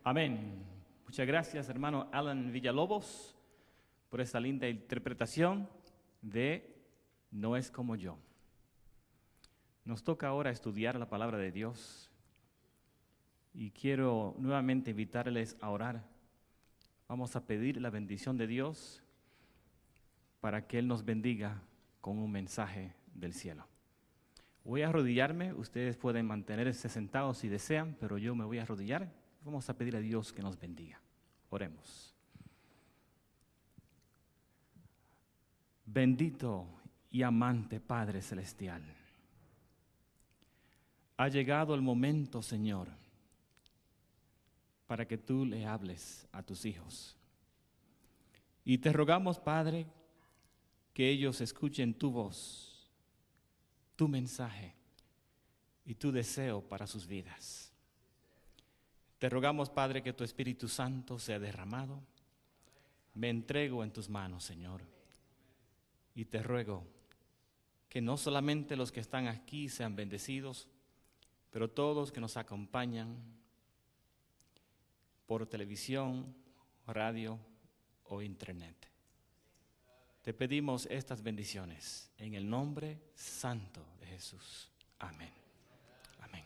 Amén. Muchas gracias, hermano Alan Villalobos, por esta linda interpretación de No es como yo. Nos toca ahora estudiar la palabra de Dios y quiero nuevamente invitarles a orar. Vamos a pedir la bendición de Dios para que Él nos bendiga con un mensaje del cielo. Voy a arrodillarme, ustedes pueden mantenerse sentados si desean, pero yo me voy a arrodillar. Vamos a pedir a Dios que nos bendiga. Oremos. Bendito y amante Padre Celestial, ha llegado el momento, Señor, para que tú le hables a tus hijos. Y te rogamos, Padre, que ellos escuchen tu voz, tu mensaje y tu deseo para sus vidas. Te rogamos, Padre, que tu Espíritu Santo sea derramado. Me entrego en tus manos, Señor. Y te ruego que no solamente los que están aquí sean bendecidos, pero todos que nos acompañan por televisión, radio o internet. Te pedimos estas bendiciones en el nombre santo de Jesús. Amén. Amén.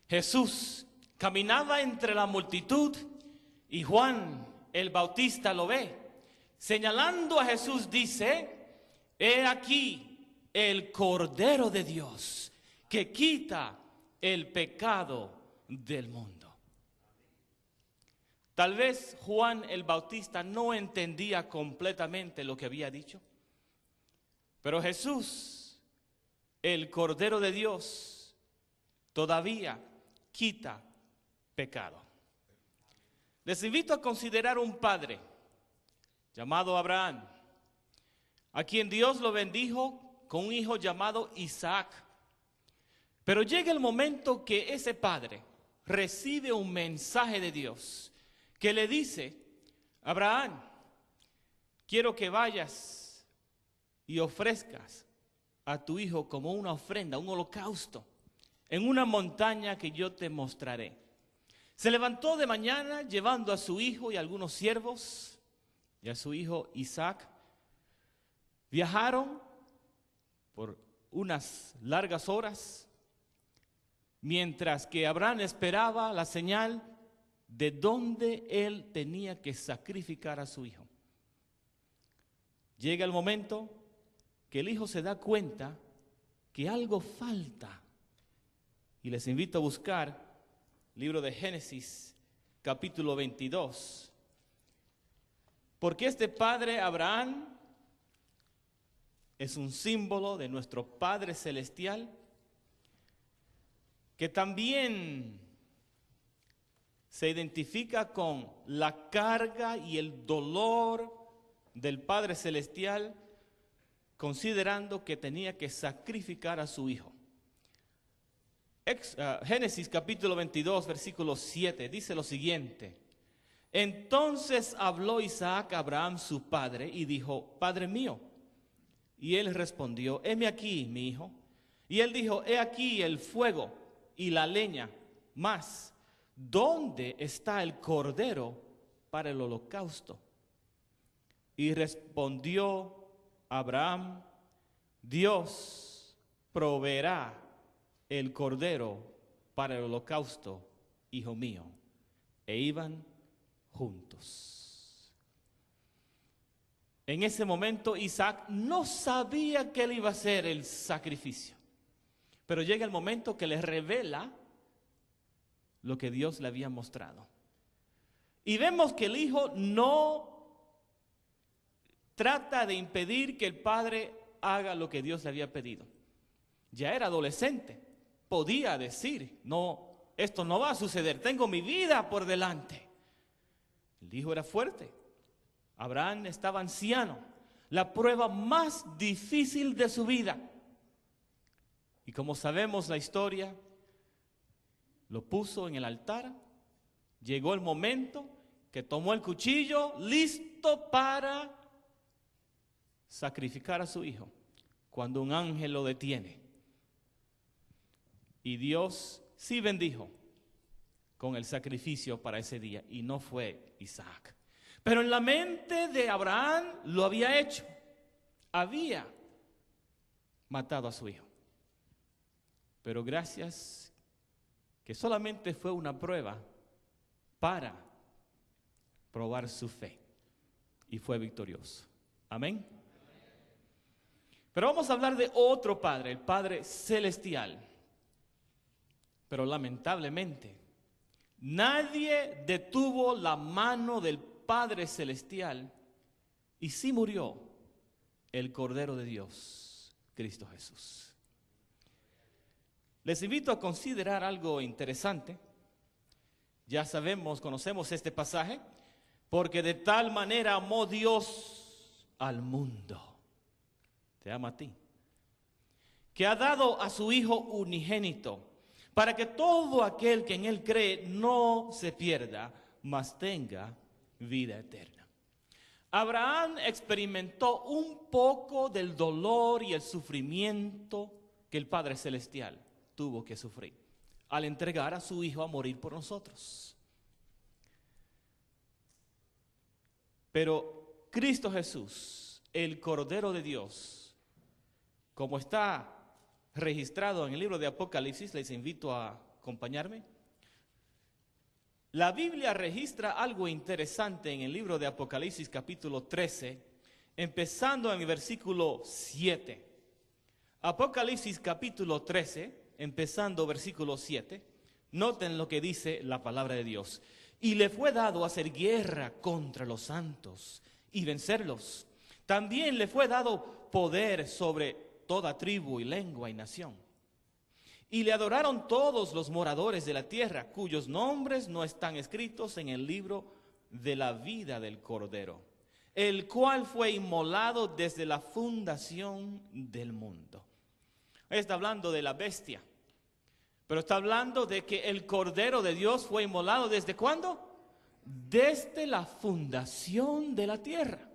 Jesús caminaba entre la multitud y Juan el Bautista lo ve. Señalando a Jesús dice: he aquí el Cordero de Dios que quita el pecado del mundo. Tal vez Juan el Bautista no entendía completamente lo que había dicho, pero Jesús, el Cordero de Dios, todavía quita pecado. Les invito a considerar un padre llamado Abraham, a quien Dios lo bendijo con un hijo llamado Isaac. Pero llega el momento que ese padre recibe un mensaje de Dios que le dice: Abraham, quiero que vayas y ofrezcas a tu hijo como una ofrenda, un holocausto, en una montaña que yo te mostraré. Se levantó de mañana llevando a su hijo y a algunos siervos y a su hijo Isaac. Viajaron por unas largas horas, mientras que Abraham esperaba la señal de dónde él tenía que sacrificar a su hijo. Llega el momento que el hijo se da cuenta que algo falta. Y les invito a buscar el libro de Génesis, capítulo 22. Porque este padre Abraham es un símbolo de nuestro Padre Celestial, que también se identifica con la carga y el dolor del Padre Celestial, considerando que tenía que sacrificar a su hijo. Génesis capítulo 22, versículo 7, dice lo siguiente: entonces habló Isaac a Abraham su padre y dijo: Padre mío. Y él respondió: heme aquí, mi hijo. Y él dijo: he aquí el fuego y la leña, mas ¿dónde está el cordero para el holocausto? Y respondió Abraham: Dios proveerá el cordero para el holocausto, hijo mío. E iban juntos. En ese momento Isaac no sabía que él iba a hacer el sacrificio, pero llega el momento que le revela lo que Dios le había mostrado. Y vemos que el hijo no trata de impedir que el padre haga lo que Dios le había pedido. Ya era adolescente, podía decir: no, esto no va a suceder, tengo mi vida por delante. El hijo era fuerte. Abraham estaba anciano, la prueba más difícil de su vida. Y como sabemos la historia, lo puso en el altar. Llegó el momento que tomó el cuchillo, listo para sacrificar a su hijo, cuando un ángel lo detiene. Y Dios sí bendijo con el sacrificio para ese día, y no fue Isaac. Pero en la mente de Abraham lo había hecho. Había matado a su hijo. Pero gracias que solamente fue una prueba para probar su fe. Y fue victorioso. Amén. Pero vamos a hablar de otro Padre, el Padre Celestial. Pero lamentablemente, nadie detuvo la mano del Padre Celestial y sí murió el Cordero de Dios, Cristo Jesús. Les invito a considerar algo interesante. Ya sabemos, conocemos este pasaje, porque de tal manera amó Dios al mundo. Te ama a ti. Que ha dado a su Hijo unigénito, para que todo aquel que en Él cree no se pierda, mas tenga vida eterna. Abraham experimentó un poco del dolor y el sufrimiento que el Padre Celestial tuvo que sufrir al entregar a su Hijo a morir por nosotros. Pero Cristo Jesús, el Cordero de Dios, como está registrado en el libro de Apocalipsis, les invito a acompañarme. La Biblia registra algo interesante en el libro de Apocalipsis capítulo 13, empezando en el versículo 7. Apocalipsis capítulo 13, empezando versículo 7, noten lo que dice la palabra de Dios. Y le fue dado hacer guerra contra los santos y vencerlos. También le fue dado poder sobre toda tribu y lengua y nación. Y le adoraron todos los moradores de la tierra, cuyos nombres no están escritos en el libro de la vida del Cordero, el cual fue inmolado desde la fundación del mundo. Está hablando de la bestia, pero está hablando de que el Cordero de Dios fue inmolado ¿desde cuándo? Desde la fundación de la tierra.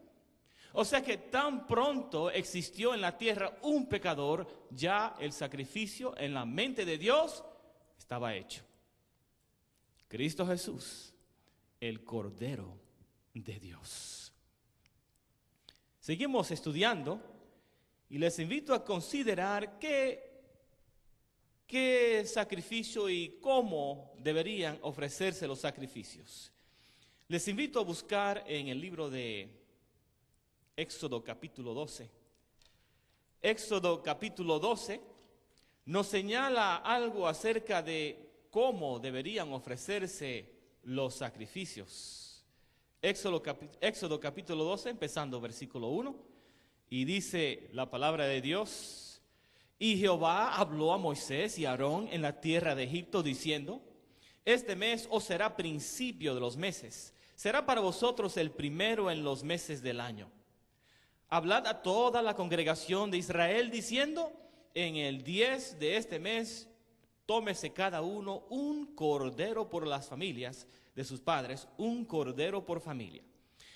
O sea que tan pronto existió en la tierra un pecador, ya el sacrificio en la mente de Dios estaba hecho. Cristo Jesús, el Cordero de Dios. Seguimos estudiando y les invito a considerar qué sacrificio y cómo deberían ofrecerse los sacrificios. Les invito a buscar en el libro de Éxodo capítulo 12. Éxodo capítulo 12 nos señala algo acerca de cómo deberían ofrecerse los sacrificios. Éxodo capítulo 12, empezando versículo 1, y dice la palabra de Dios: y Jehová habló a Moisés y a Aarón en la tierra de Egipto, diciendo: este mes os será principio de los meses, será para vosotros el primero en los meses del año. Hablad a toda la congregación de Israel diciendo: en el 10 de este mes tómese cada uno un cordero por las familias de sus padres, un cordero por familia.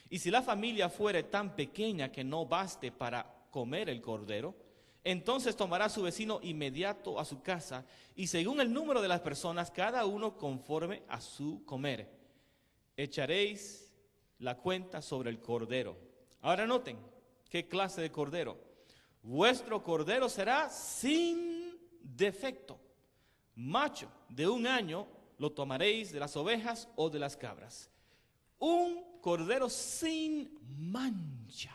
Y si la familia fuere tan pequeña que no baste para comer el cordero, entonces tomará su vecino inmediato a su casa, y según el número de las personas, cada uno conforme a su comer. Echaréis la cuenta sobre el cordero. Ahora noten, ¿qué clase de cordero? Vuestro cordero será sin defecto. Macho de 1 año lo tomaréis de las ovejas o de las cabras. Un cordero sin mancha.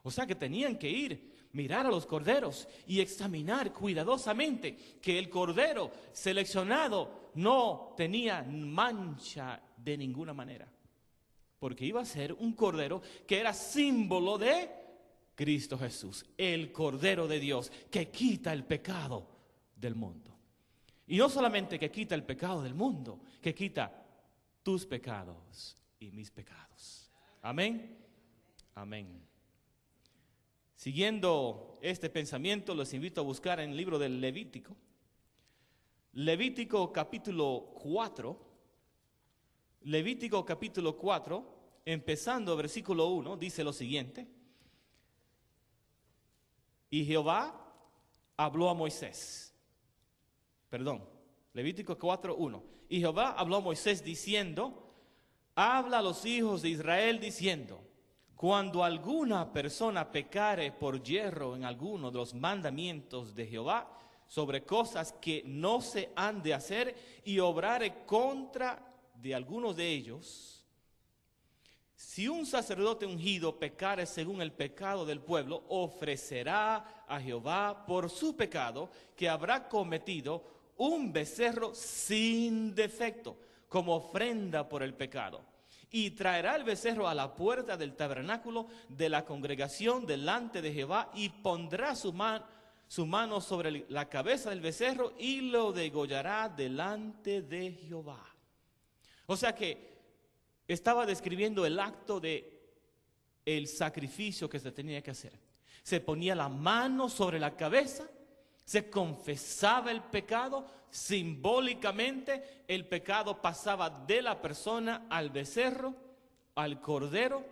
O sea que tenían que mirar a los corderos y examinar cuidadosamente que el cordero seleccionado no tenía mancha de ninguna manera. Porque iba a ser un cordero que era símbolo de Cristo Jesús, el Cordero de Dios, que quita el pecado del mundo. Y no solamente que quita el pecado del mundo, que quita tus pecados y mis pecados. Amén. Amén. Siguiendo este pensamiento, los invito a buscar en el libro del Levítico. Levítico capítulo 4. Levítico capítulo 4, empezando versículo 1, dice lo siguiente: y Jehová habló a Moisés. Levítico 4:1. Y Jehová habló a Moisés diciendo, habla a los hijos de Israel diciendo, cuando alguna persona pecare por yerro en alguno de los mandamientos de Jehová, sobre cosas que no se han de hacer, y obrare contra de algunos de ellos, si un sacerdote ungido pecare según el pecado del pueblo, ofrecerá a Jehová por su pecado que habrá cometido un becerro sin defecto, como ofrenda por el pecado. Y traerá el becerro a la puerta del tabernáculo de la congregación delante de Jehová, y pondrá su mano sobre la cabeza del becerro y lo degollará delante de Jehová. O sea que estaba describiendo el acto de el sacrificio que se tenía que hacer. Se ponía la mano sobre la cabeza, se confesaba el pecado, simbólicamente el pecado pasaba de la persona al becerro, al cordero,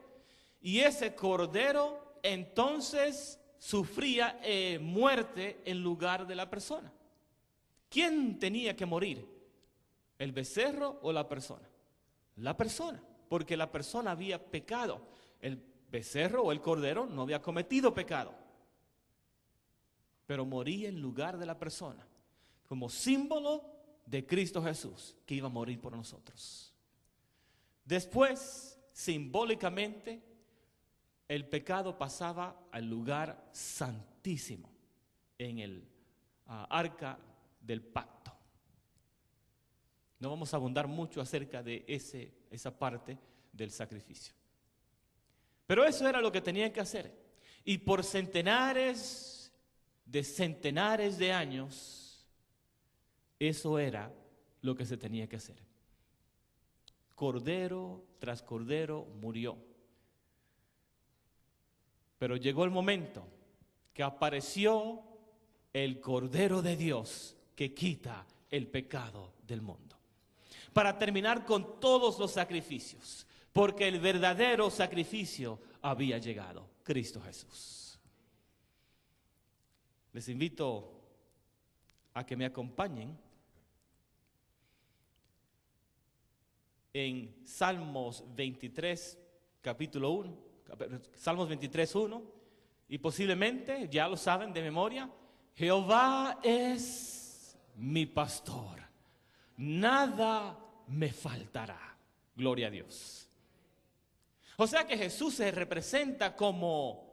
y ese cordero entonces sufría muerte en lugar de la persona. ¿Quién tenía que morir? ¿El becerro o la persona? La persona, porque la persona había pecado. El becerro o el cordero no había cometido pecado, pero moría en lugar de la persona, como símbolo de Cristo Jesús, que iba a morir por nosotros. Después, simbólicamente, el pecado pasaba al lugar santísimo, en el arca del pacto. No vamos a abundar mucho acerca de esa parte del sacrificio. Pero eso era lo que tenían que hacer. Y por centenares de años, eso era lo que se tenía que hacer. Cordero tras cordero murió. Pero llegó el momento que apareció el Cordero de Dios que quita el pecado del mundo. Para terminar con todos los sacrificios, porque el verdadero sacrificio había llegado, Cristo Jesús. Les invito a que me acompañen en Salmos 23, capítulo 1, Salmos 23, 1, y posiblemente ya lo saben de memoria: Jehová es mi pastor, nada me faltará. Gloria a Dios. O sea que Jesús se representa como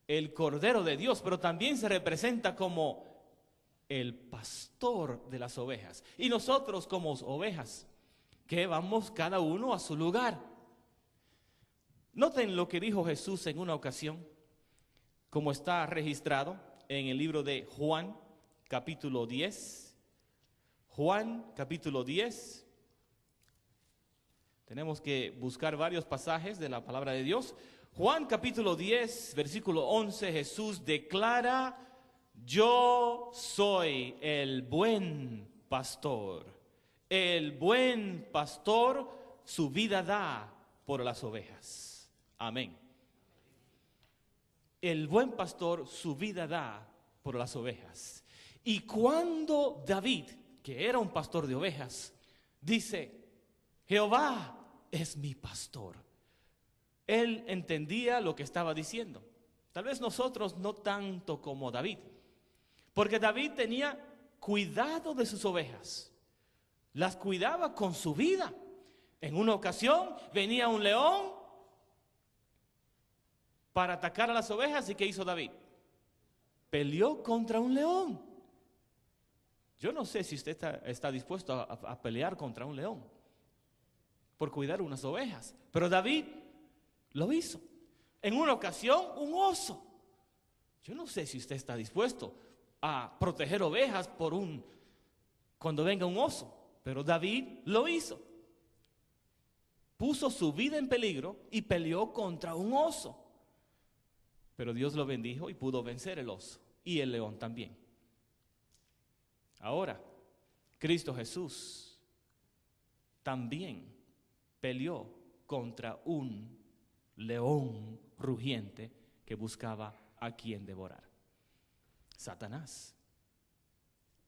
el Cordero de Dios, pero también se representa como el pastor de las ovejas. Y nosotros como ovejas, que vamos cada uno a su lugar. Noten lo que dijo Jesús en una ocasión, como está registrado en el libro de Juan, capítulo 10. Juan, capítulo 10. Tenemos que buscar varios pasajes de la palabra de Dios. Juan, capítulo 10, versículo 11, Jesús declara: yo soy el buen pastor. El buen pastor su vida da por las ovejas. Amén. El buen pastor su vida da por las ovejas. Y cuando David, que era un pastor de ovejas, dice: Jehová es mi pastor, él entendía lo que estaba diciendo. Tal vez nosotros no tanto como David, porque David tenía cuidado de sus ovejas, las cuidaba con su vida. En una ocasión venía un león para atacar a las ovejas, y ¿qué hizo David? Peleó contra un león. Yo no sé si usted está dispuesto a pelear contra un león por cuidar unas ovejas, pero David lo hizo. En una ocasión, un oso. Yo no sé si usted está dispuesto a proteger ovejas cuando venga un oso, pero David lo hizo. Puso su vida en peligro y peleó contra un oso. Pero Dios lo bendijo y pudo vencer el oso y el león también. Ahora, Cristo Jesús también peleó contra un león rugiente que buscaba a quien devorar. Satanás.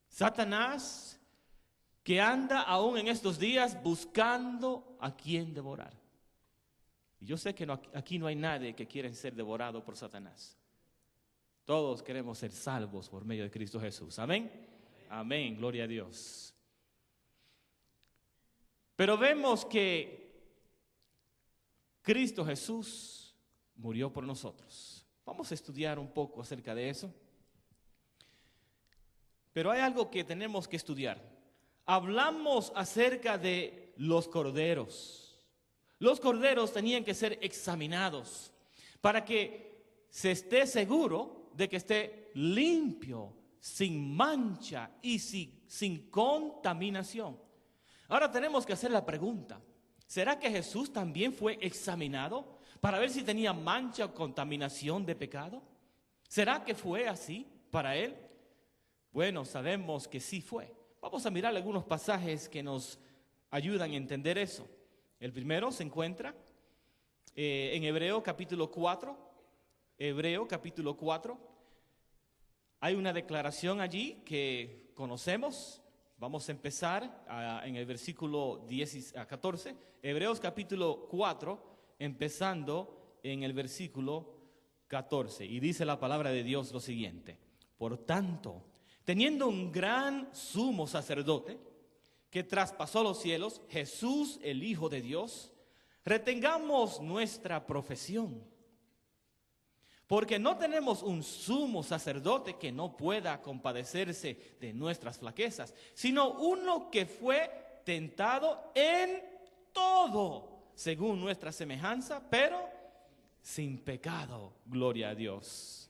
Satanás que anda aún en estos días buscando a quien devorar. Y yo sé que aquí no hay nadie que quiera ser devorado por Satanás. Todos queremos ser salvos por medio de Cristo Jesús. Amén. Amén. Gloria a Dios. Pero vemos que Cristo Jesús murió por nosotros. Vamos a estudiar un poco acerca de eso. Pero hay algo que tenemos que estudiar. Hablamos acerca de los corderos. Los corderos tenían que ser examinados para que se esté seguro de que esté limpio, sin mancha y sin contaminación. Ahora tenemos que hacer la pregunta: ¿será que Jesús también fue examinado para ver si tenía mancha o contaminación de pecado? ¿Será que fue así para él? Bueno, sabemos que sí fue. Vamos a mirar algunos pasajes que nos ayudan a entender eso. El primero se encuentra en Hebreo capítulo 4. Hebreo capítulo 4. Hay una declaración allí que conocemos. Vamos a empezar en el versículo 14. Hebreos capítulo 4, empezando en el versículo 14. Y dice la palabra de Dios lo siguiente: por tanto, teniendo un gran sumo sacerdote que traspasó los cielos, Jesús, el Hijo de Dios, retengamos nuestra profesión. Porque no tenemos un sumo sacerdote que no pueda compadecerse de nuestras flaquezas, sino uno que fue tentado en todo, según nuestra semejanza, pero sin pecado. Gloria a Dios.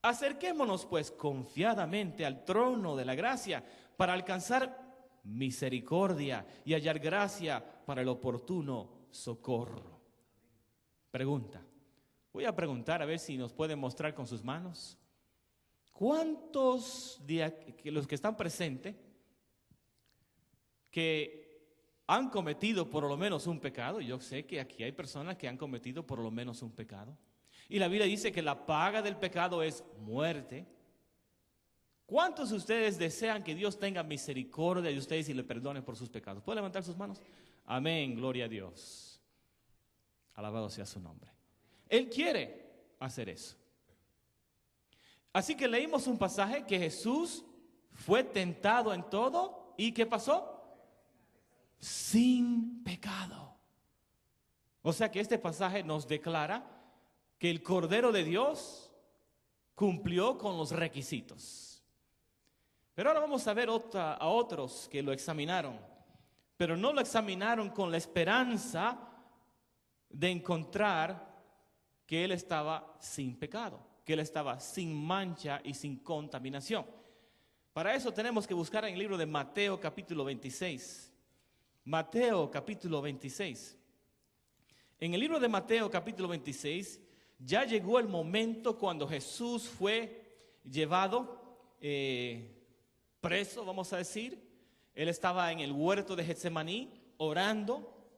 Acerquémonos pues confiadamente al trono de la gracia para alcanzar misericordia y hallar gracia para el oportuno socorro. Pregunta. Voy a preguntar a ver si nos pueden mostrar con sus manos. ¿Cuántos de los que están presentes que han cometido por lo menos un pecado? Yo sé que aquí hay personas que han cometido por lo menos un pecado. Y la Biblia dice que la paga del pecado es muerte. ¿Cuántos de ustedes desean que Dios tenga misericordia de ustedes y le perdone por sus pecados? ¿Pueden levantar sus manos? Amén, gloria a Dios. Alabado sea su nombre. Él quiere hacer eso. Así que leímos un pasaje que Jesús fue tentado en todo. ¿Y qué pasó? Sin pecado. O sea que este pasaje nos declara que el Cordero de Dios cumplió con los requisitos. Pero ahora vamos a ver a otros que lo examinaron, pero no lo examinaron con la esperanza de encontrar que él estaba sin pecado, que él estaba sin mancha y sin contaminación. Para eso tenemos que buscar en el libro de Mateo capítulo 26. Mateo capítulo 26. En el libro de Mateo capítulo 26 ya llegó el momento cuando Jesús fue llevado preso, vamos a decir. Él estaba en el huerto de Getsemaní orando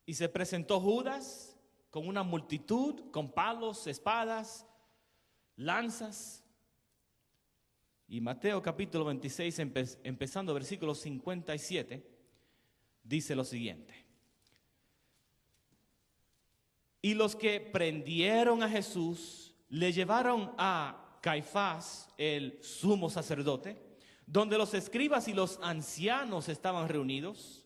y se presentó Judas con una multitud, con palos, espadas, lanzas. Y Mateo capítulo 26, empezando versículo 57, dice lo siguiente: y los que prendieron a Jesús le llevaron a Caifás, el sumo sacerdote, donde los escribas y los ancianos estaban reunidos.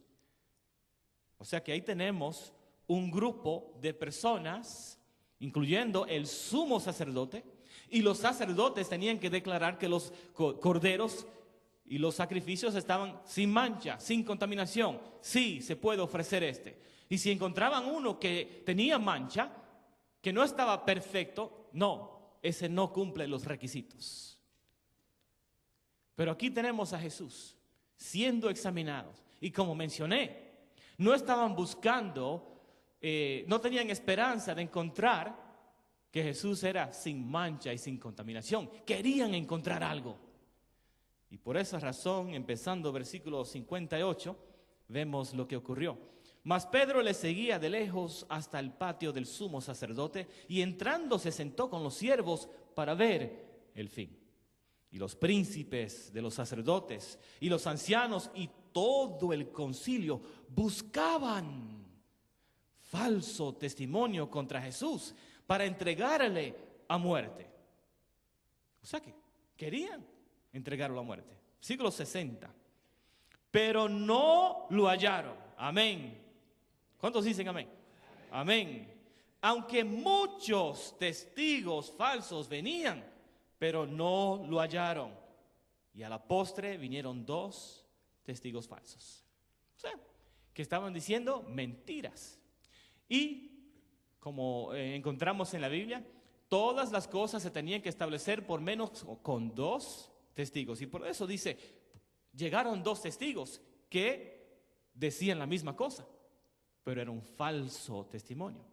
O sea que ahí tenemos un grupo de personas, incluyendo el sumo sacerdote, y los sacerdotes tenían que declarar que los corderos y los sacrificios estaban sin mancha, sin contaminación. Sí, se puede ofrecer este. Y si encontraban uno que tenía mancha, que no estaba perfecto, no, ese no cumple los requisitos. Pero aquí tenemos a Jesús siendo examinados. Y como mencioné, no estaban buscando, no tenían esperanza de encontrar que Jesús era sin mancha y sin contaminación. Querían encontrar algo. Y por esa razón, empezando versículo 58, vemos lo que ocurrió. Mas Pedro le seguía de lejos hasta el patio del sumo sacerdote y entrando se sentó con los siervos para ver el fin. Y los príncipes de los sacerdotes y los ancianos y todo el concilio buscaban falso testimonio contra Jesús para entregarle a muerte. O sea que querían entregarlo a muerte. Siglo 60. Pero no lo hallaron. Amén. ¿Cuántos dicen amén? Amén. Aunque muchos testigos falsos venían, pero no lo hallaron. Y a la postre vinieron 2 testigos falsos. O sea, que estaban diciendo mentiras. Y como encontramos en la Biblia, todas las cosas se tenían que establecer por menos con 2 testigos. Y por eso dice, llegaron 2 testigos que decían la misma cosa, pero era un falso testimonio.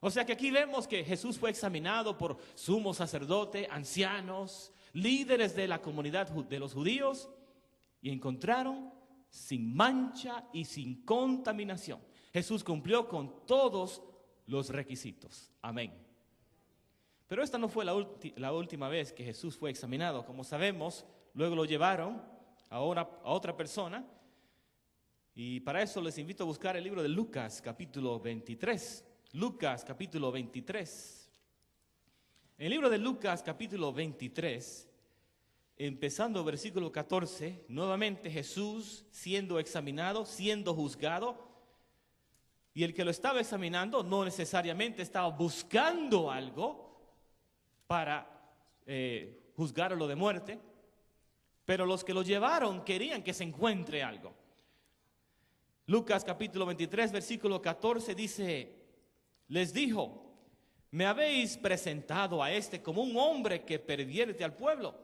O sea que aquí vemos que Jesús fue examinado por sumo sacerdote, ancianos, líderes de la comunidad de los judíos, y encontraron sin mancha y sin contaminación. Jesús cumplió con todos los requisitos. Amén. Pero esta no fue la última vez que Jesús fue examinado. Como sabemos, luego lo llevaron a otra persona. Y para eso les invito a buscar el libro de Lucas, capítulo 23. Lucas, capítulo 23. En el libro de Lucas, capítulo 23, empezando versículo 14, nuevamente Jesús siendo examinado, siendo juzgado. Y el que lo estaba examinando no necesariamente estaba buscando algo para juzgarlo de muerte, pero los que lo llevaron querían que se encuentre algo. Lucas capítulo 23, versículo 14 dice, les dijo, me habéis presentado a este como un hombre que pervierte al pueblo.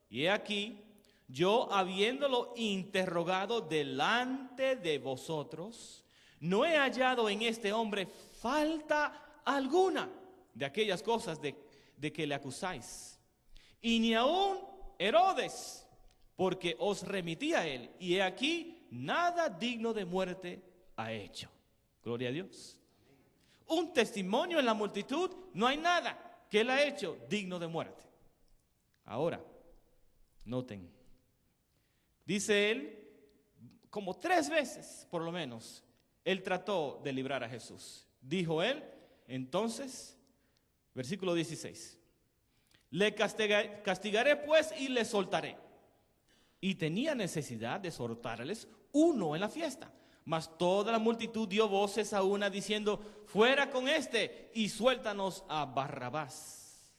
Y he aquí, yo habiéndolo interrogado delante de vosotros, no he hallado en este hombre falta alguna de aquellas cosas de que le acusáis. Y ni aun Herodes, porque os remití a él, y he aquí, nada digno de muerte ha hecho. Gloria a Dios. Un testimonio en la multitud, no hay nada que él ha hecho digno de muerte. Ahora, noten, dice él, como 3 veces por lo menos, él trató de librar a Jesús. Dijo él, entonces, versículo 16, le castigaré pues y le soltaré. Y tenía necesidad de soltarles uno en la fiesta. Mas toda la multitud dio voces a una diciendo, fuera con este y suéltanos a Barrabás,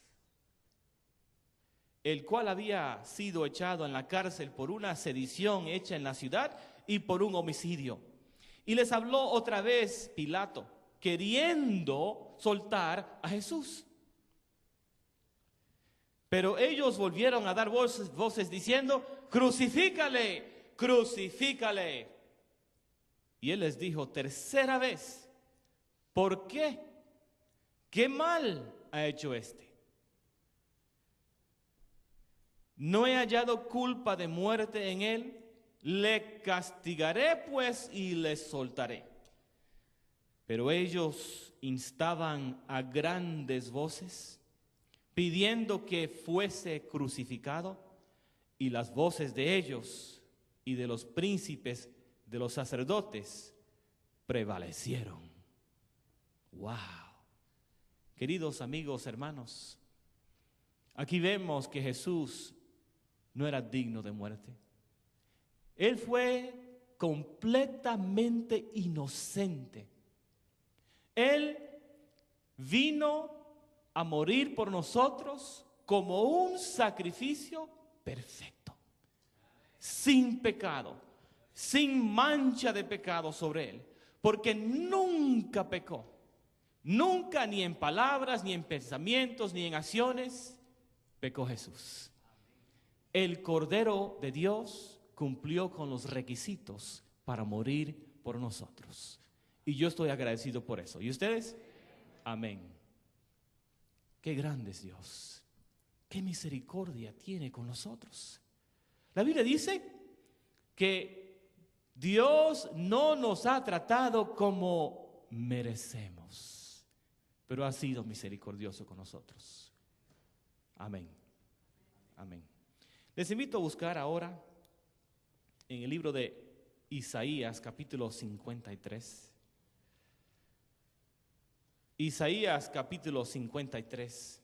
el cual había sido echado en la cárcel por una sedición hecha en la ciudad y por un homicidio. Y les habló otra vez Pilato, queriendo soltar a Jesús. Pero ellos volvieron a dar voces diciendo, crucifícale, crucifícale. Y él les dijo 3ª vez, ¿por qué? ¿Qué mal ha hecho este? No he hallado culpa de muerte en él, le castigaré pues y le soltaré. Pero ellos instaban a grandes voces, pidiendo que fuese crucificado, y las voces de ellos y de los príncipes de los sacerdotes prevalecieron. ¡Wow! Queridos amigos, hermanos, aquí vemos que Jesús no era digno de muerte. Él fue completamente inocente. Él vino a morir por nosotros como un sacrificio perfecto, sin pecado, sin mancha de pecado sobre él, porque nunca pecó, nunca, ni en palabras, ni en pensamientos, ni en acciones, pecó Jesús. El Cordero de Dios cumplió con los requisitos para morir por nosotros, y yo estoy agradecido por eso. ¿Y ustedes? Amén. Qué grande es Dios, qué misericordia tiene con nosotros. La Biblia dice que Dios no nos ha tratado como merecemos, pero ha sido misericordioso con nosotros. Amén. Amén. Les invito a buscar ahora en el libro de Isaías, capítulo 53. Isaías, capítulo 53.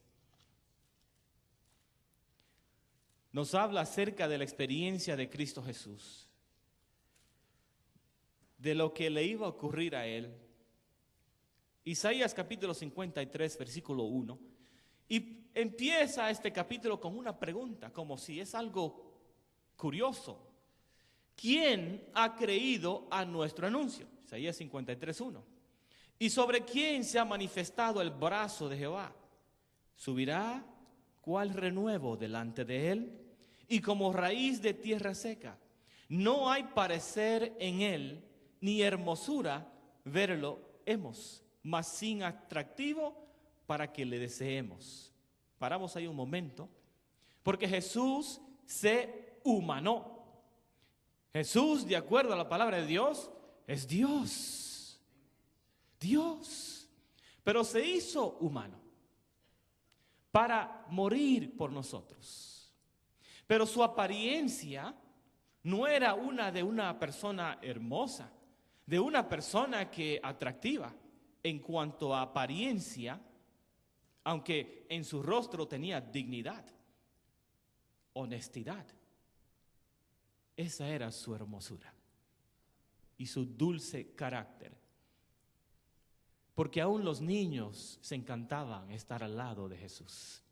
Nos habla acerca de la experiencia de Cristo Jesús, de lo que le iba a ocurrir a él. Isaías capítulo 53, versículo 1. Y empieza este capítulo con una pregunta, como si es algo curioso. ¿Quién ha creído a nuestro anuncio? Isaías 53, 1. ¿Y sobre quién se ha manifestado el brazo de Jehová? ¿Subirá cuál renuevo delante de él? Y como raíz de tierra seca. No hay parecer en él, ni hermosura verlo hemos, mas sin atractivo para que le deseemos. Paramos ahí un momento, porque Jesús se humanó. Jesús, de acuerdo a la palabra de Dios, es Dios. Dios. Pero se hizo humano para morir por nosotros. Pero su apariencia no era una de una persona hermosa, de una persona que atractiva en cuanto a apariencia, aunque en su rostro tenía dignidad, honestidad. Esa era su hermosura y su dulce carácter. Porque aún los niños se encantaban estar al lado de Jesús.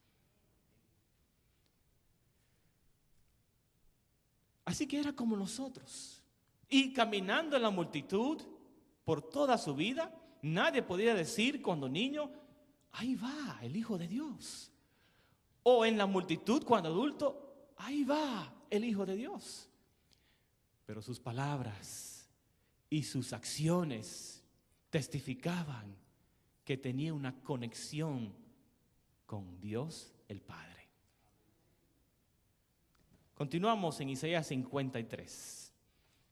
Así que era como nosotros. Y caminando en la multitud por toda su vida, nadie podía decir cuando niño, ahí va el Hijo de Dios. O en la multitud cuando adulto, ahí va el Hijo de Dios. Pero sus palabras y sus acciones testificaban que tenía una conexión con Dios el Padre. Continuamos en Isaías 53.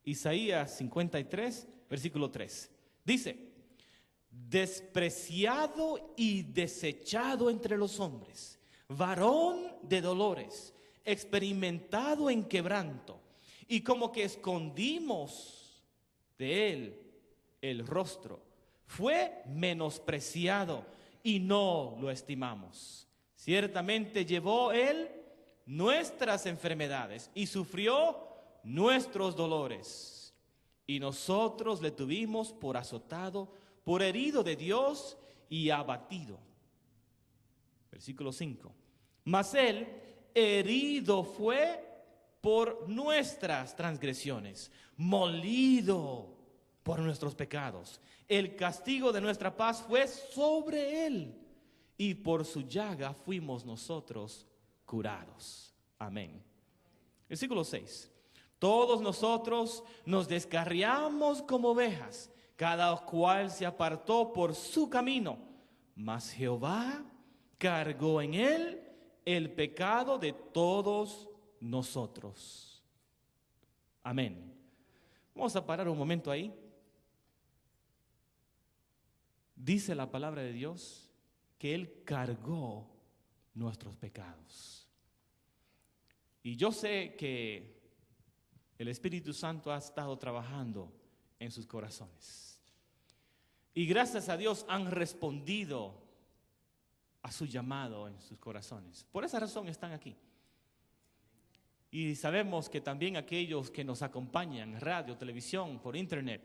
Isaías 53, versículo 3. Dice: despreciado y desechado entre los hombres, varón de dolores, experimentado en quebranto, y como que escondimos de él el rostro. Fue menospreciado y no lo estimamos. Ciertamente llevó él nuestras enfermedades y sufrió nuestros dolores. Y nosotros le tuvimos por azotado, por herido de Dios y abatido. Versículo 5. Mas él herido fue por nuestras transgresiones, molido por nuestros pecados. El castigo de nuestra paz fue sobre él, y por su llaga fuimos nosotros curados. Amén. Versículo 6. Todos nosotros nos descarriamos como ovejas, cada cual se apartó por su camino, mas Jehová cargó en él el pecado de todos nosotros. Amén. Vamos a parar un momento ahí. Dice la palabra de Dios que él cargó nuestros pecados. Y yo sé que el Espíritu Santo ha estado trabajando en sus corazones. Y gracias a Dios han respondido a su llamado en sus corazones. Por esa razón están aquí. Y sabemos que también aquellos que nos acompañan, radio, televisión, por internet,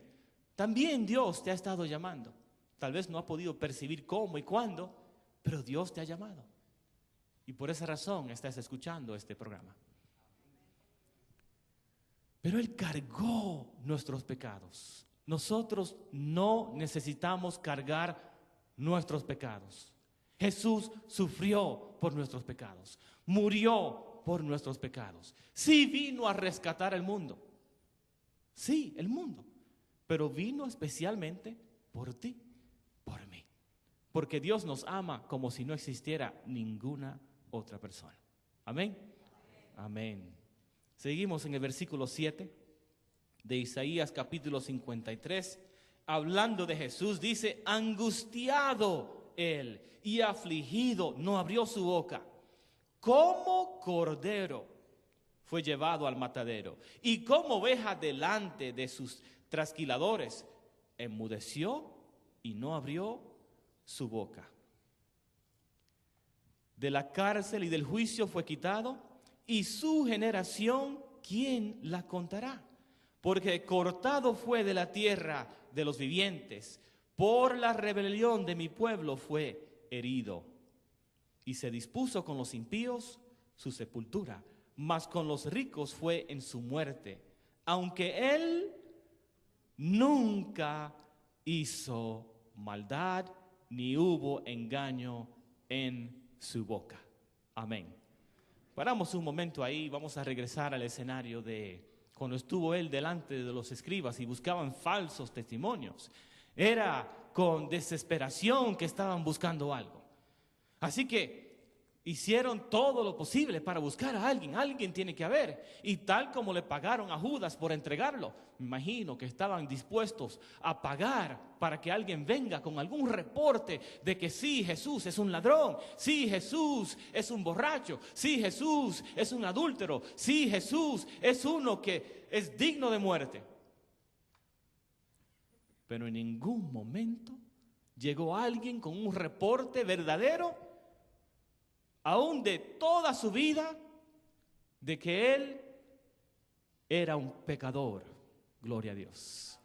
también Dios te ha estado llamando. Tal vez no ha podido percibir cómo y cuándo, pero Dios te ha llamado. Y por esa razón estás escuchando este programa. Pero Él cargó nuestros pecados. Nosotros no necesitamos cargar nuestros pecados. Jesús sufrió por nuestros pecados, murió por nuestros pecados. Sí vino a rescatar el mundo, sí, el mundo, pero vino especialmente por ti, por mí, porque Dios nos ama como si no existiera ninguna otra persona. Amén. Amén. Seguimos en el versículo 7 de Isaías capítulo 53, hablando de Jesús, dice: angustiado él y afligido, no abrió su boca. Como cordero fue llevado al matadero. Y como oveja delante de sus trasquiladores, enmudeció y no abrió su boca. De la cárcel y del juicio fue quitado, y su generación, ¿quién la contará? Porque cortado fue de la tierra de los vivientes, por la rebelión de mi pueblo fue herido. Y se dispuso con los impíos su sepultura, mas con los ricos fue en su muerte, aunque él nunca hizo maldad, ni hubo engaño en su boca. Amén. Paramos un momento ahí, vamos a regresar al escenario de cuando estuvo él delante de los escribas y buscaban falsos testimonios. Era con desesperación que estaban buscando algo. Así que hicieron todo lo posible para buscar a alguien tiene que haber. Y tal como le pagaron a Judas por entregarlo, me imagino que estaban dispuestos a pagar para que alguien venga con algún reporte de que sí, Jesús es un ladrón, sí, Jesús es un borracho, sí, Jesús es un adúltero, sí, Jesús es uno que es digno de muerte. Pero en ningún momento llegó alguien con un reporte verdadero, aún de toda su vida, de que él era un pecador. Gloria a Dios.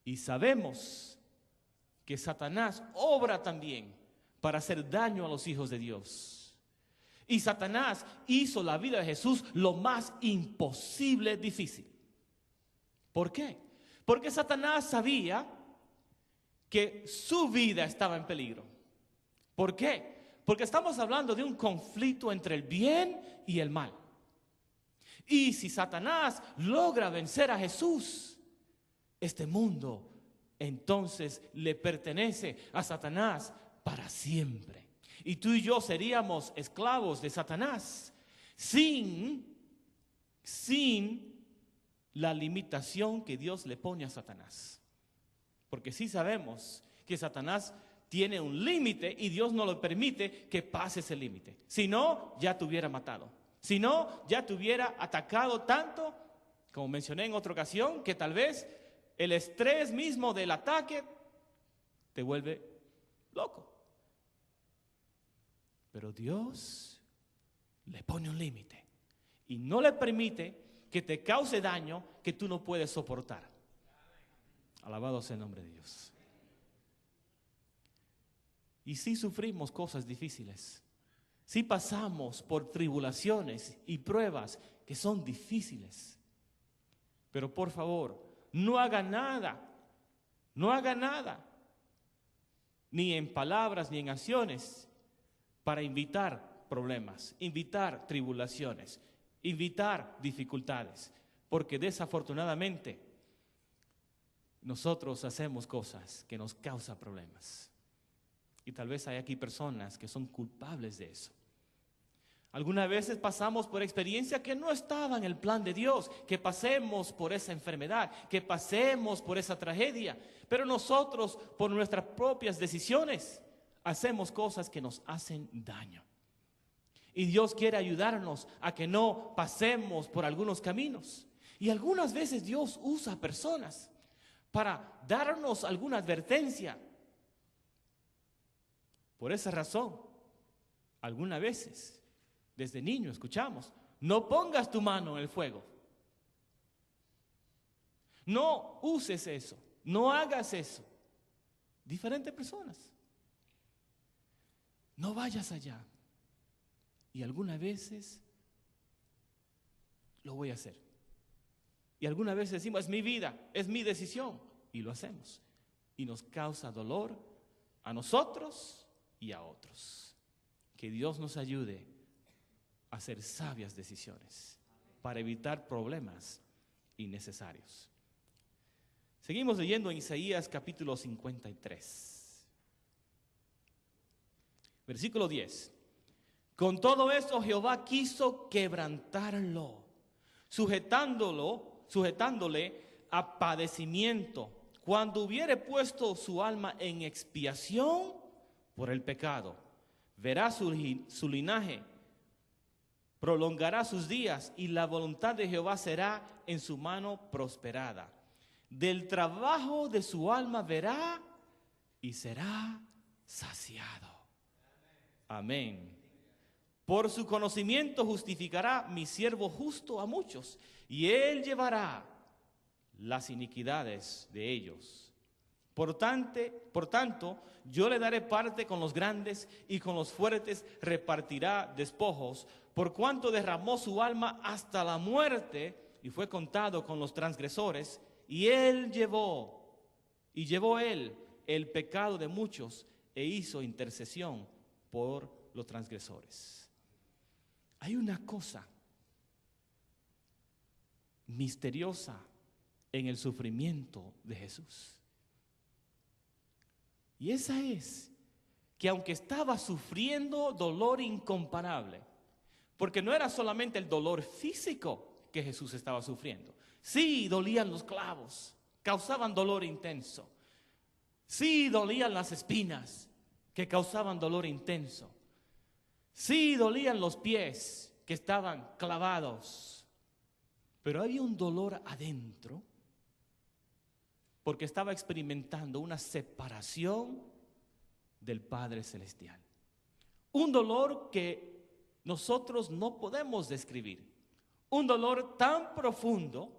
Y sabemos que Satanás obra también para hacer daño a los hijos de Dios. Y Satanás hizo la vida de Jesús lo más imposible difícil. ¿Por qué? Porque Satanás sabía que su vida estaba en peligro. ¿Por qué? Porque estamos hablando de un conflicto entre el bien y el mal. Y si Satanás logra vencer a Jesús, este mundo entonces le pertenece a Satanás para siempre. Y tú y yo seríamos esclavos de Satanás sin la limitación que Dios le pone a Satanás. Porque sí sabemos que Satanás tiene un límite y Dios no lo permite que pase ese límite. Si no, ya te hubiera matado. Si no, ya te hubiera atacado tanto, como mencioné en otra ocasión, que tal vez el estrés mismo del ataque te vuelve loco. Pero Dios le pone un límite y no le permite que te cause daño que tú no puedes soportar. Alabado sea el nombre de Dios. Y sí sufrimos cosas difíciles, sí pasamos por tribulaciones y pruebas que son difíciles. Pero por favor, no haga nada, ni en palabras ni en acciones, para invitar problemas, invitar tribulaciones, invitar dificultades. Porque desafortunadamente nosotros hacemos cosas que nos causan problemas. Y tal vez hay aquí personas que son culpables de eso. Algunas veces pasamos por experiencia que no estaba en el plan de Dios, que pasemos por esa enfermedad, que pasemos por esa tragedia. Pero nosotros, por nuestras propias decisiones, hacemos cosas que nos hacen daño. Y Dios quiere ayudarnos a que no pasemos por algunos caminos. Y algunas veces Dios usa personas para darnos alguna advertencia. Por esa razón, algunas veces, desde niño escuchamos, no pongas tu mano en el fuego. No uses eso, no hagas eso. Diferentes personas. No vayas allá. Y algunas veces lo voy a hacer. Y algunas veces decimos, es mi vida, es mi decisión. Y lo hacemos. Y nos causa dolor a nosotros y a otros. Que Dios nos ayude a hacer sabias decisiones para evitar problemas innecesarios. Seguimos leyendo en Isaías capítulo 53. Versículo 10. Con todo esto Jehová quiso quebrantarlo, sujetándole a padecimiento, cuando hubiere puesto su alma en expiación por el pecado. Verá su linaje prolongará sus días y la voluntad de Jehová será en su mano prosperada. Del trabajo de su alma verá y será saciado. Amén. Por su conocimiento justificará mi siervo justo a muchos, y él llevará las iniquidades de ellos. Por tanto, yo le daré parte con los grandes, y con los fuertes repartirá despojos, por cuanto derramó su alma hasta la muerte, y fue contado con los transgresores, y llevó él el pecado de muchos, e hizo intercesión por los transgresores. Hay una cosa misteriosa en el sufrimiento de Jesús. Y esa es que aunque estaba sufriendo dolor incomparable, porque no era solamente el dolor físico que Jesús estaba sufriendo. Sí, dolían los clavos, causaban dolor intenso. Sí, dolían las espinas, que causaban dolor intenso. Sí, dolían los pies que estaban clavados, pero había un dolor adentro porque estaba experimentando una separación del Padre Celestial. Un dolor que nosotros no podemos describir. Un dolor tan profundo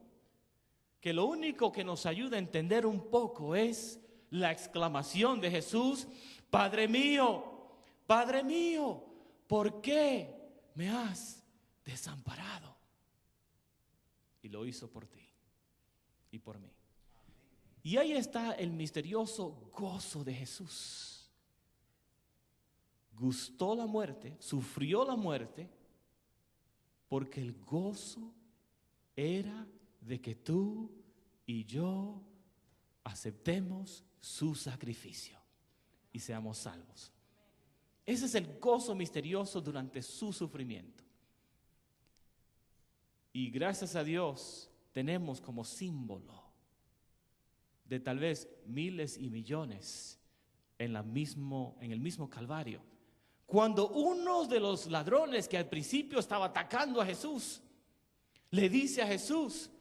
que lo único que nos ayuda a entender un poco es la exclamación de Jesús: Padre mío, ¿por qué me has desamparado? Y lo hizo por ti y por mí. Y ahí está el misterioso gozo de Jesús. Gustó la muerte, sufrió la muerte, porque el gozo era de que tú y yo aceptemos su sacrificio y seamos salvos. Ese es el gozo misterioso durante su sufrimiento. Y gracias a Dios tenemos como símbolo de tal vez miles y millones en el mismo Calvario. Cuando uno de los ladrones que al principio estaba atacando a Jesús, le dice a Jesús: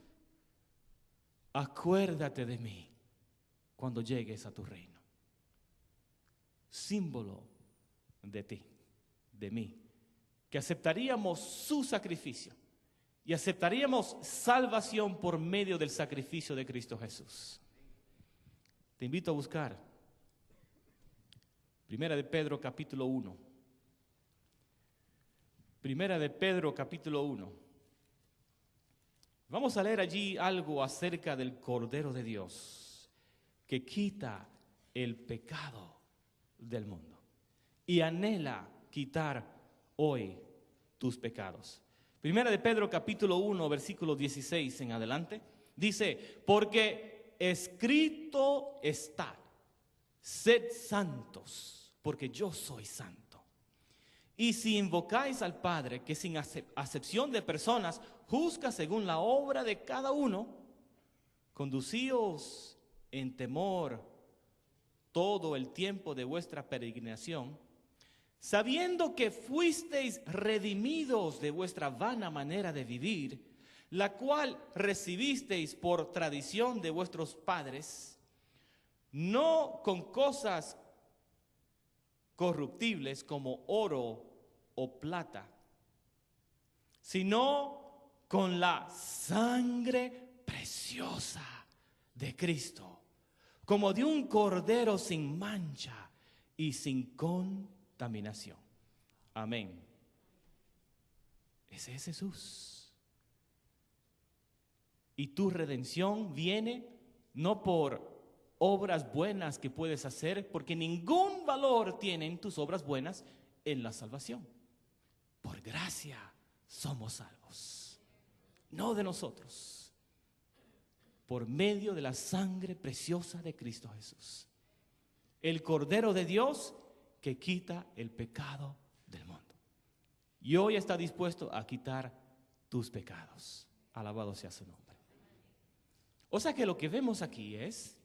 acuérdate de mí cuando llegues a tu reino. Símbolo de ti, de mí, que aceptaríamos su sacrificio y aceptaríamos salvación por medio del sacrificio de Cristo Jesús. Te invito a buscar Primera de Pedro capítulo 1. Primera de Pedro capítulo 1. Vamos a leer allí algo acerca del Cordero de Dios que quita el pecado del mundo y anhela quitar hoy tus pecados. Primera de Pedro capítulo 1 versículo 16 en adelante dice: porque escrito está, sed santos, porque yo soy santo. Y si invocáis al Padre, que sin acepción de personas juzga según la obra de cada uno, conducíos en temor todo el tiempo de vuestra peregrinación, sabiendo que fuisteis redimidos de vuestra vana manera de vivir, la cual recibisteis por tradición de vuestros padres, no con cosas corruptibles como oro o plata, sino con la sangre preciosa de Cristo, como de un cordero sin mancha y sin contaminación. Amén. Ese es Jesús. Y tu redención viene no por obras buenas que puedes hacer, porque ningún valor tienen tus obras buenas en la salvación. Por gracia somos salvos, no de nosotros, por medio de la sangre preciosa de Cristo Jesús, el Cordero de Dios que quita el pecado del mundo. Y hoy está dispuesto a quitar tus pecados. Alabado sea su nombre. O sea que lo que vemos aquí es: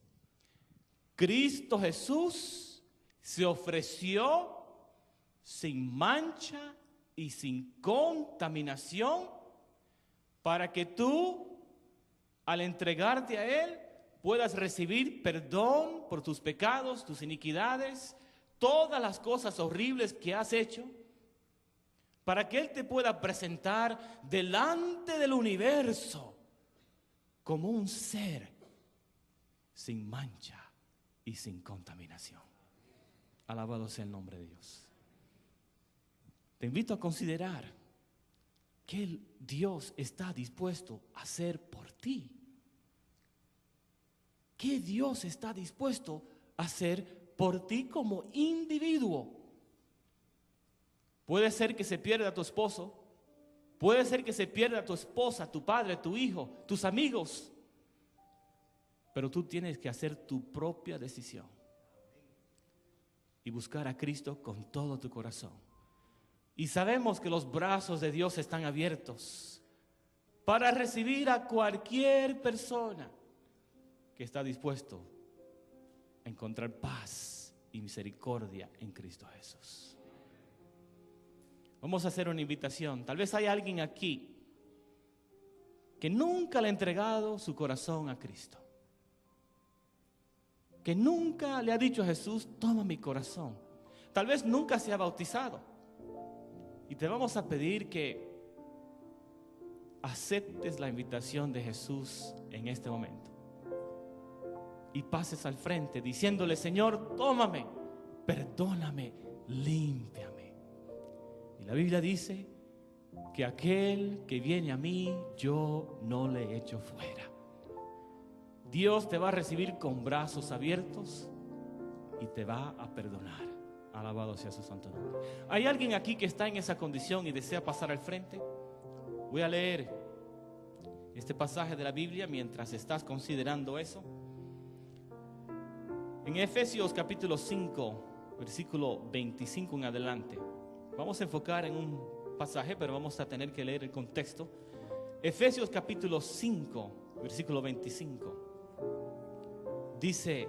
Cristo Jesús se ofreció sin mancha y sin contaminación, para que tú, al entregarte a Él, puedas recibir perdón por tus pecados, tus iniquidades, todas las cosas horribles que has hecho, para que Él te pueda presentar delante del universo como un ser sin mancha y sin contaminación. Alabado sea el nombre de Dios. Te invito a considerar que Dios está dispuesto a hacer por ti. ¿Qué Dios está dispuesto a hacer por ti como individuo? Puede ser que se pierda tu esposo, puede ser que se pierda tu esposa, tu padre, tu hijo, tus amigos, pero tú tienes que hacer tu propia decisión y buscar a Cristo con todo tu corazón. Y sabemos que los brazos de Dios están abiertos para recibir a cualquier persona que está dispuesto a encontrar paz y misericordia en Cristo Jesús. Vamos a hacer una invitación. Tal vez hay alguien aquí que nunca le ha entregado su corazón a Cristo, que nunca le ha dicho a Jesús: toma mi corazón. Tal vez nunca se ha bautizado. Y te vamos a pedir que aceptes la invitación de Jesús en este momento y pases al frente diciéndole: Señor, tómame, perdóname, límpiame. Y la Biblia dice que aquel que viene a mí, yo no le echo fuera. Dios te va a recibir con brazos abiertos y te va a perdonar. Alabado sea su santo nombre. ¿Hay alguien aquí que está en esa condición y desea pasar al frente? Voy a leer este pasaje de la Biblia mientras estás considerando eso. En Efesios capítulo 5, versículo 25 en adelante. Vamos a enfocar en un pasaje, pero vamos a tener que leer el contexto. Efesios capítulo 5, versículo 25. Dice,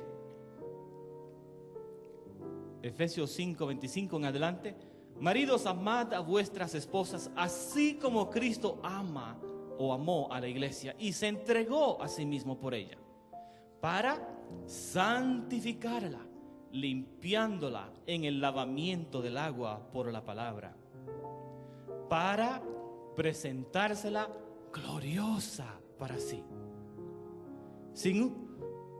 Efesios 5, 25 en adelante: maridos, amad a vuestras esposas, así como Cristo ama o amó a la iglesia y se entregó a sí mismo por ella, para santificarla, limpiándola en el lavamiento del agua por la palabra, para presentársela gloriosa para sí.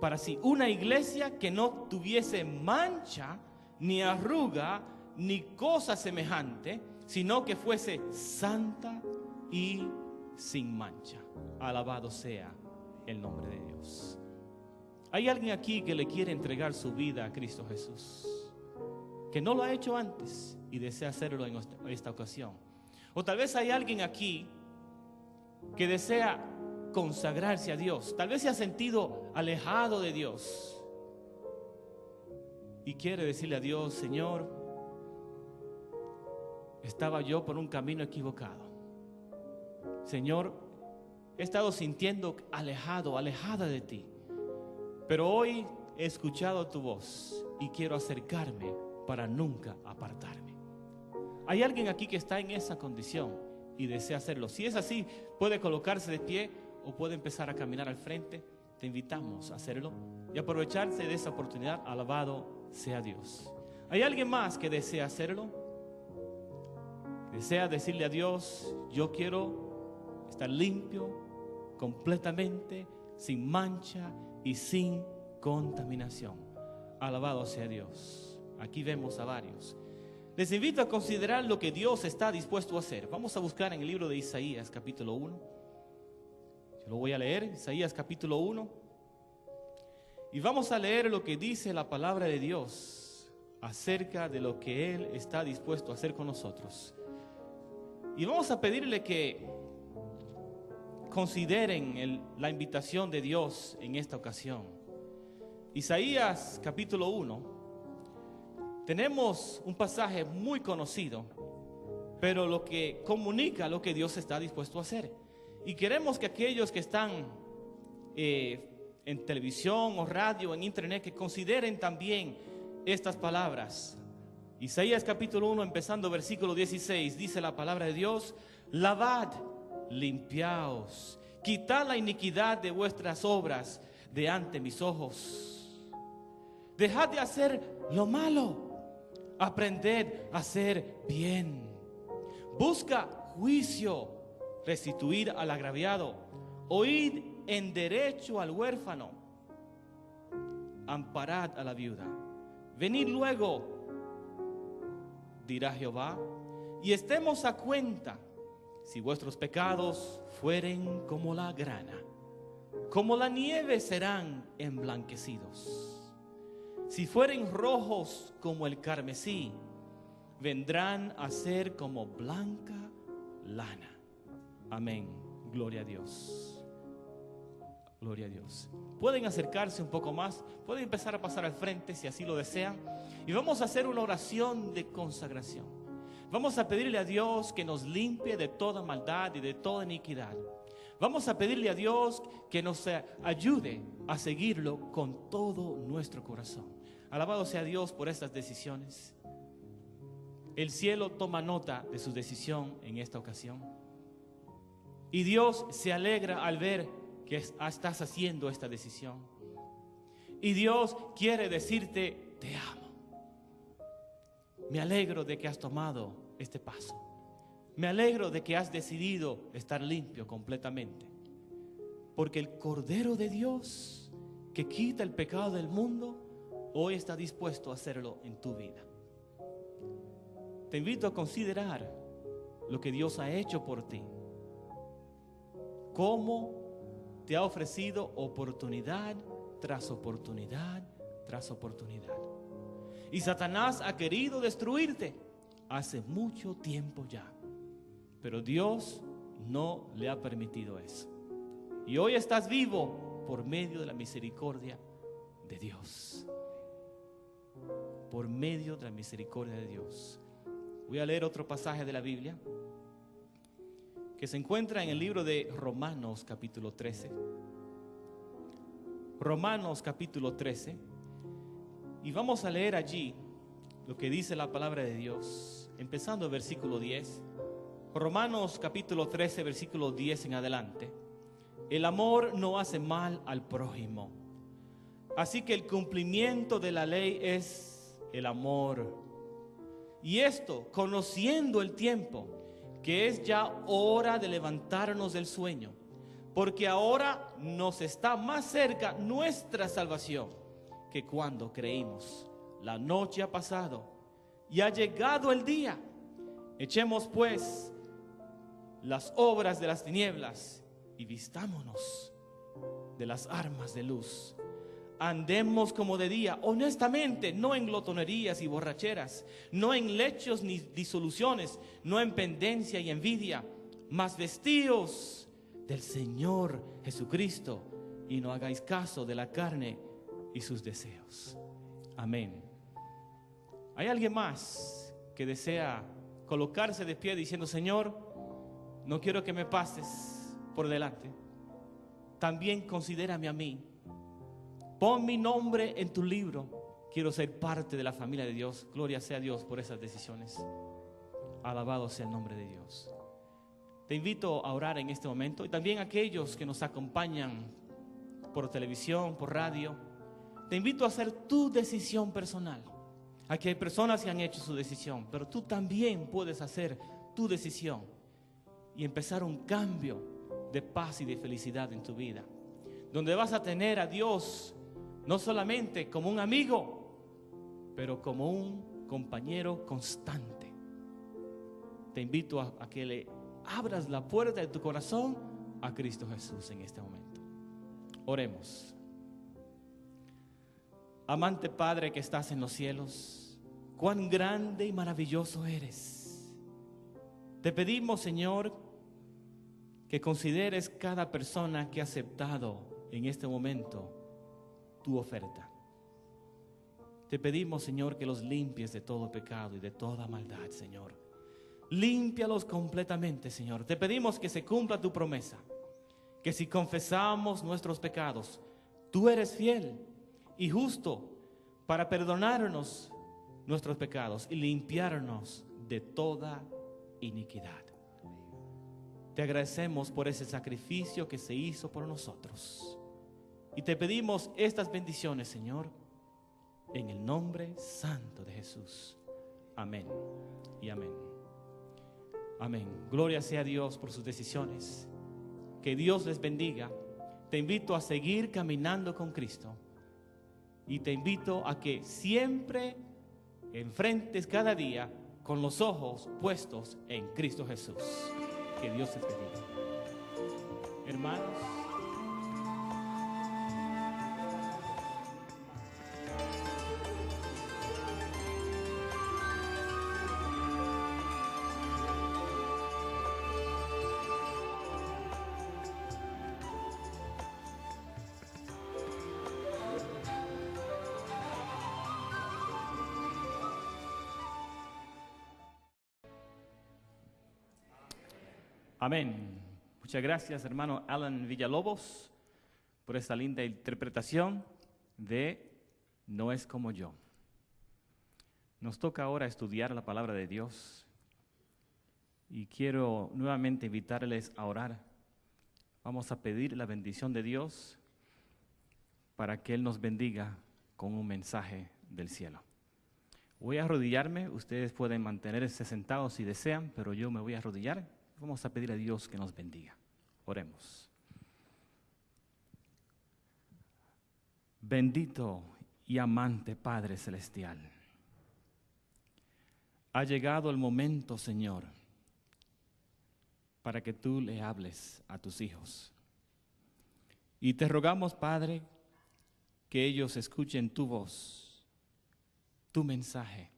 Para sí, una iglesia que no tuviese mancha, ni arruga, ni cosa semejante, sino que fuese santa y sin mancha. Alabado sea el nombre de Dios. ¿Hay alguien aquí que le quiere entregar su vida a Cristo Jesús, que no lo ha hecho antes y desea hacerlo en esta ocasión? O tal vez hay alguien aquí que desea consagrarse a Dios. Tal vez se ha sentido alejado de Dios y quiere decirle a Dios: Señor, estaba yo por un camino equivocado. Señor, he estado sintiendo alejada de ti, pero hoy he escuchado tu voz y quiero acercarme para nunca apartarme. ¿Hay alguien aquí que está en esa condición y desea hacerlo? Si es así, puede colocarse de pie o puede empezar a caminar al frente. Te invitamos a hacerlo y aprovecharse de esa oportunidad. Alabado sea Dios. ¿Hay alguien más que desea hacerlo? Desea decirle a Dios: yo quiero estar limpio completamente, sin mancha y sin contaminación. Alabado sea Dios. Aquí vemos a varios. Les invito a considerar lo que Dios está dispuesto a hacer. Vamos a buscar en el libro de Isaías capítulo 1. Yo lo voy a leer, Isaías capítulo 1. Y vamos a leer lo que dice la palabra de Dios acerca de lo que Él está dispuesto a hacer con nosotros. Y vamos a pedirle que consideren la invitación de Dios en esta ocasión. Isaías capítulo 1. Tenemos un pasaje muy conocido, pero lo que comunica lo que Dios está dispuesto a hacer. Y queremos que aquellos que están en televisión o radio, en internet, que consideren también estas palabras Isaías capítulo 1, empezando versículo 16, dice la palabra de Dios: lavad, limpiaos, quitad la iniquidad de vuestras obras de ante mis ojos. Dejad de hacer lo malo, aprended a hacer bien. Busca juicio, restituid al agraviado, oíd en derecho al huérfano, amparad a la viuda. Venid luego, dirá Jehová, y estemos a cuenta. Si vuestros pecados fueren como la grana, como la nieve serán emblanquecidos. Si fueren rojos como el carmesí, vendrán a ser como blanca lana. Amén. Gloria a Dios. Gloria a Dios. Pueden acercarse un poco más, pueden empezar a pasar al frente si así lo desean, y vamos a hacer una oración de consagración. Vamos a pedirle a Dios que nos limpie de toda maldad y de toda iniquidad. Vamos a pedirle a Dios que nos ayude a seguirlo con todo nuestro corazón. Alabado sea Dios por estas decisiones. El cielo toma nota de su decisión en esta ocasión. Y Dios se alegra al ver que estás haciendo esta decisión. Y Dios quiere decirte: te amo. Me alegro de que has tomado este paso. Me alegro de que has decidido estar limpio completamente. Porque el Cordero de Dios, que quita el pecado del mundo, hoy está dispuesto a hacerlo en tu vida. Te invito a considerar lo que Dios ha hecho por ti. Cómo te ha ofrecido oportunidad tras oportunidad tras oportunidad. Y Satanás ha querido destruirte hace mucho tiempo ya. Pero Dios no le ha permitido eso. Y hoy estás vivo por medio de la misericordia de Dios. Por medio de la misericordia de Dios. Voy a leer otro pasaje de la Biblia que se encuentra en el libro de Romanos capítulo 13. Romanos capítulo 13. Y vamos a leer allí lo que dice la palabra de Dios, empezando el versículo 10. Romanos capítulo 13, versículo 10 en adelante. El amor no hace mal al prójimo. Así que el cumplimiento de la ley es el amor. Y esto, conociendo el tiempo, que es ya hora de levantarnos del sueño, porque ahora nos está más cerca nuestra salvación que cuando creímos. La noche ha pasado y ha llegado el día. Echemos pues las obras de las tinieblas y vistámonos de las armas de luz. Andemos como de día, honestamente, no en glotonerías y borracheras, no en lechos ni disoluciones, no en pendencia y envidia, mas vestíos del Señor Jesucristo y no hagáis caso de la carne y sus deseos. Amén. ¿Hay alguien más que desea colocarse de pie diciendo: Señor, no quiero que me pases por delante, también considérame a mí, pon mi nombre en tu libro, quiero ser parte de la familia de Dios? Gloria sea a Dios por esas decisiones. Alabado sea el nombre de Dios. Te invito a orar en este momento, y también a aquellos que nos acompañan por televisión, por radio. Te invito a hacer tu decisión personal. Aquí hay personas que han hecho su decisión, pero tú también puedes hacer tu decisión y empezar un cambio de paz y de felicidad en tu vida, donde vas a tener a Dios no solamente como un amigo, pero como un compañero constante. Te invito a que le abras la puerta de tu corazón a Cristo Jesús en este momento. Oremos. Amante Padre que estás en los cielos, cuán grande y maravilloso eres. Te pedimos, Señor, que consideres cada persona que ha aceptado en este momento tu oferta. Te pedimos, Señor, que los limpies de todo pecado y de toda maldad, Señor. Límpialos completamente, Señor. Te pedimos que se cumpla tu promesa, que si confesamos nuestros pecados, tú eres fiel y justo para perdonarnos nuestros pecados y limpiarnos de toda iniquidad. Te agradecemos por ese sacrificio que se hizo por nosotros. Y te pedimos estas bendiciones, Señor, en el nombre santo de Jesús. Amén y amén. Amén. Gloria sea a Dios por sus decisiones. Que Dios les bendiga. Te invito a seguir caminando con Cristo. Y te invito a que siempre enfrentes cada día con los ojos puestos en Cristo Jesús. Que Dios les bendiga. Hermanos. Amén. Muchas gracias, hermano Alan Villalobos, por esta linda interpretación de No es como yo. Nos toca ahora estudiar la palabra de Dios y quiero nuevamente invitarles a orar. Vamos a pedir la bendición de Dios para que Él nos bendiga con un mensaje del cielo. Voy a arrodillarme, ustedes pueden mantenerse sentados si desean, pero yo me voy a arrodillar. Vamos a pedir a Dios que nos bendiga. Oremos. Bendito y amante Padre Celestial, ha llegado el momento, Señor, para que tú le hables a tus hijos. Y te rogamos, Padre, que ellos escuchen tu voz, tu mensaje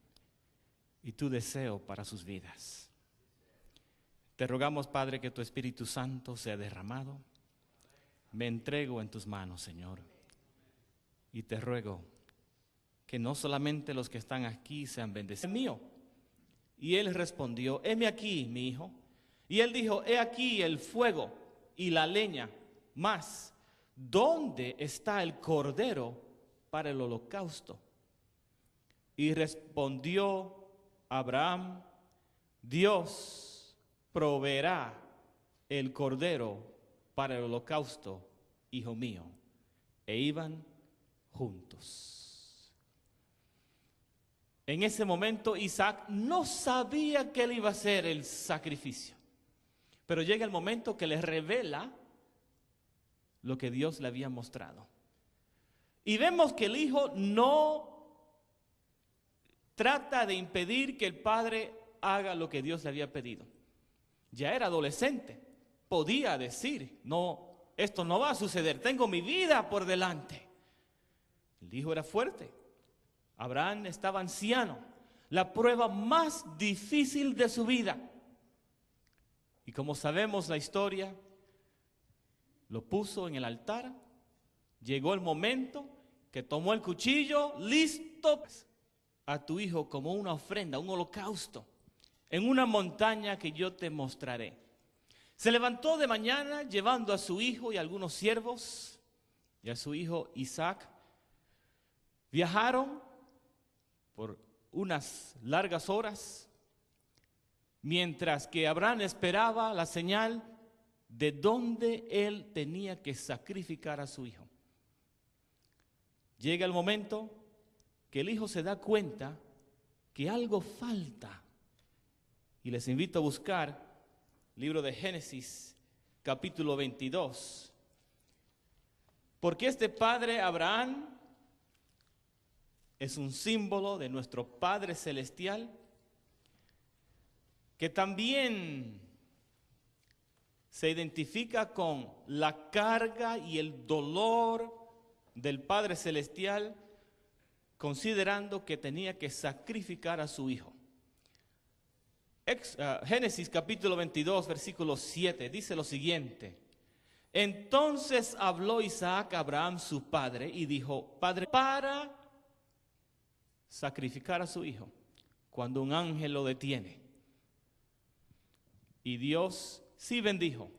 y tu deseo para sus vidas. Te rogamos, Padre, que tu Espíritu Santo sea derramado. Me entrego en tus manos, Señor. Y te ruego que no solamente los que están aquí sean bendecidos. Mío. Y él respondió, heme aquí, mi hijo. Y él dijo, he aquí el fuego y la leña. Mas, ¿dónde está el cordero para el holocausto? Y respondió Abraham, Dios proveerá el cordero para el holocausto, hijo mío. E iban juntos. En ese momento Isaac no sabía que él iba a hacer el sacrificio. Pero llega el momento que le revela lo que Dios le había mostrado. Y vemos que el hijo no trata de impedir que el padre haga lo que Dios le había pedido. Ya era adolescente, podía decir, no, esto no va a suceder, tengo mi vida por delante. El hijo era fuerte, Abraham estaba anciano, la prueba más difícil de su vida. Y como sabemos la historia, lo puso en el altar, llegó el momento que tomó el cuchillo, listo a tu hijo como una ofrenda, un holocausto, en una montaña que yo te mostraré. Se levantó de mañana llevando a su hijo y a algunos siervos y a su hijo Isaac. Viajaron por unas largas horas, mientras que Abraham esperaba la señal de dónde él tenía que sacrificar a su hijo. Llega el momento que el hijo se da cuenta que algo falta. Y les invito a buscar el libro de Génesis, capítulo 22. Porque este padre Abraham es un símbolo de nuestro Padre Celestial, que también se identifica con la carga y el dolor del Padre Celestial, considerando que tenía que sacrificar a su hijo. Génesis capítulo 22, versículo 7, dice lo siguiente. Entonces habló Isaac a Abraham su padre y dijo, Padre, para sacrificar a su hijo, cuando un ángel lo detiene. Y Dios sí bendijo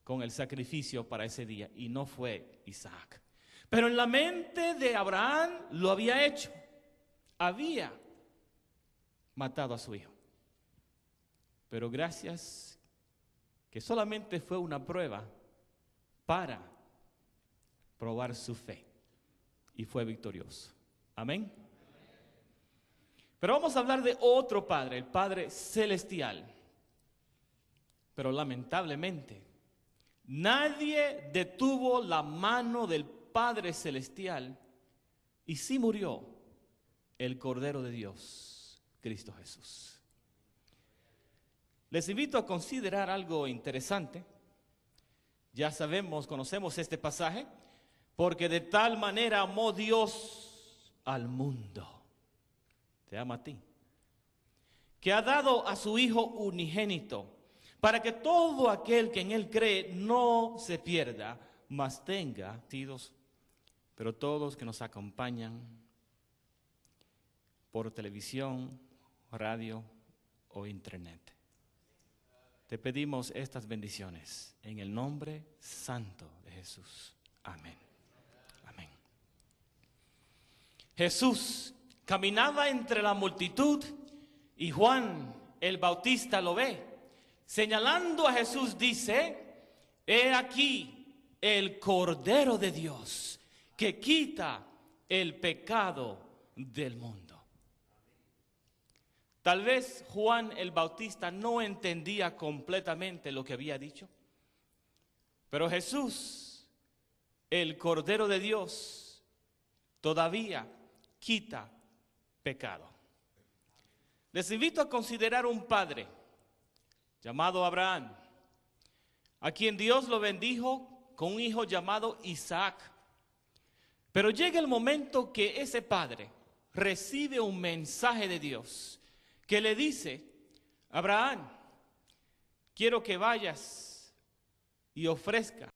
con el sacrificio para ese día, y no fue Isaac. Pero en la mente de Abraham lo había hecho. había matado a su hijo. Pero gracias que solamente fue una prueba para probar su fe. Y fue victorioso. Amén. Pero vamos a hablar de otro Padre, el Padre Celestial. Pero lamentablemente, nadie detuvo la mano del Padre Celestial y sí murió el Cordero de Dios, Cristo Jesús. Les invito a considerar algo interesante. Ya sabemos, conocemos este pasaje, porque de tal manera amó Dios al mundo, te ama a ti, que ha dado a su Hijo unigénito, para que todo aquel que en Él cree no se pierda, mas tenga sentidos. Pero todos los que nos acompañan por televisión, radio o internet, te pedimos estas bendiciones en el nombre santo de Jesús. Amén. Amén. Jesús caminaba entre la multitud y Juan el Bautista lo ve. Señalando a Jesús dice: he aquí el Cordero de Dios que quita el pecado del mundo. Tal vez Juan el Bautista no entendía completamente lo que había dicho, pero Jesús, el Cordero de Dios, todavía quita pecado. Les invito a considerar un padre llamado Abraham, a quien Dios lo bendijo con un hijo llamado Isaac. Pero llega el momento que ese padre recibe un mensaje de Dios que le dice: Abraham, quiero que vayas y ofrezca